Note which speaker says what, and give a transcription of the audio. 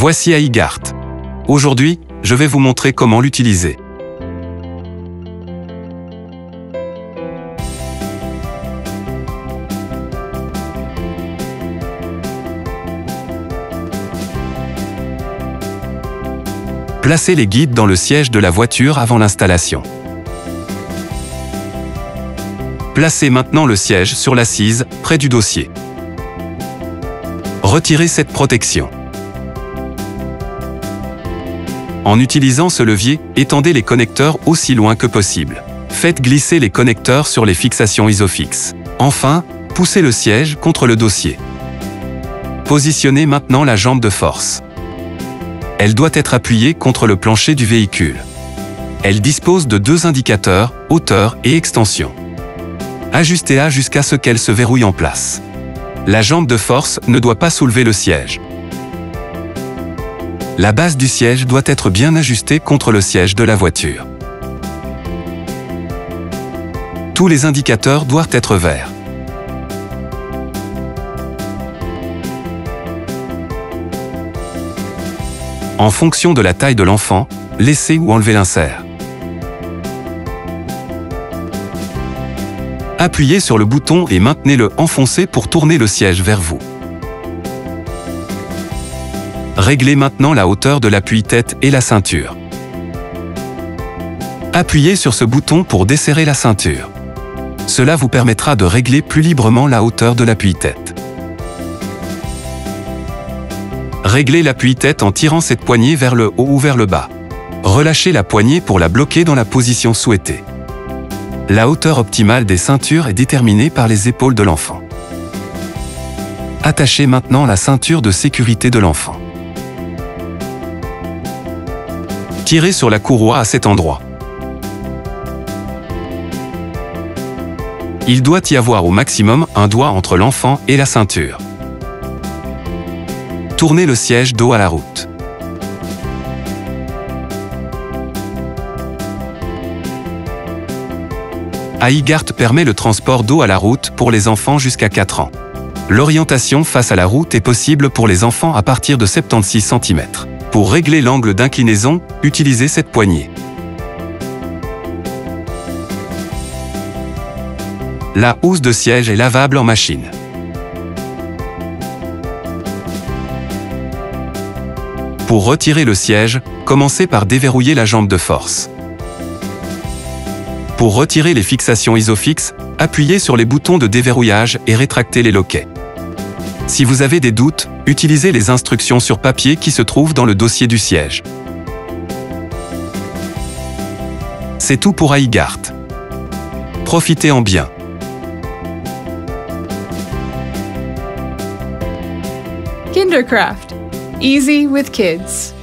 Speaker 1: Voici iGart. Aujourd'hui, je vais vous montrer comment l'utiliser. Placez les guides dans le siège de la voiture avant l'installation. Placez maintenant le siège sur l'assise, près du dossier. Retirez cette protection. En utilisant ce levier, étendez les connecteurs aussi loin que possible. Faites glisser les connecteurs sur les fixations Isofix. Enfin, poussez le siège contre le dossier. Positionnez maintenant la jambe de force. Elle doit être appuyée contre le plancher du véhicule. Elle dispose de deux indicateurs, hauteur et extension. Ajustez-la jusqu'à ce qu'elle se verrouille en place. La jambe de force ne doit pas soulever le siège. La base du siège doit être bien ajustée contre le siège de la voiture. Tous les indicateurs doivent être verts. En fonction de la taille de l'enfant, laissez ou enlevez l'insert. Appuyez sur le bouton et maintenez-le enfoncé pour tourner le siège vers vous. Réglez maintenant la hauteur de l'appui-tête et la ceinture. Appuyez sur ce bouton pour desserrer la ceinture. Cela vous permettra de régler plus librement la hauteur de l'appui-tête. Réglez l'appui-tête en tirant cette poignée vers le haut ou vers le bas. Relâchez la poignée pour la bloquer dans la position souhaitée. La hauteur optimale des ceintures est déterminée par les épaules de l'enfant. Attachez maintenant la ceinture de sécurité de l'enfant. Tirez sur la courroie à cet endroit. Il doit y avoir au maximum un doigt entre l'enfant et la ceinture. Tournez le siège dos à la route. iGart permet le transport dos à la route pour les enfants jusqu'à 4 ans. L'orientation face à la route est possible pour les enfants à partir de 76 cm. Pour régler l'angle d'inclinaison, utilisez cette poignée. La housse de siège est lavable en machine. Pour retirer le siège, commencez par déverrouiller la jambe de force. Pour retirer les fixations Isofix, appuyez sur les boutons de déverrouillage et rétractez les loquets. Si vous avez des doutes, utilisez les instructions sur papier qui se trouvent dans le dossier du siège. C'est tout pour iGart. Profitez-en bien.
Speaker 2: Kindercraft. Easy with kids.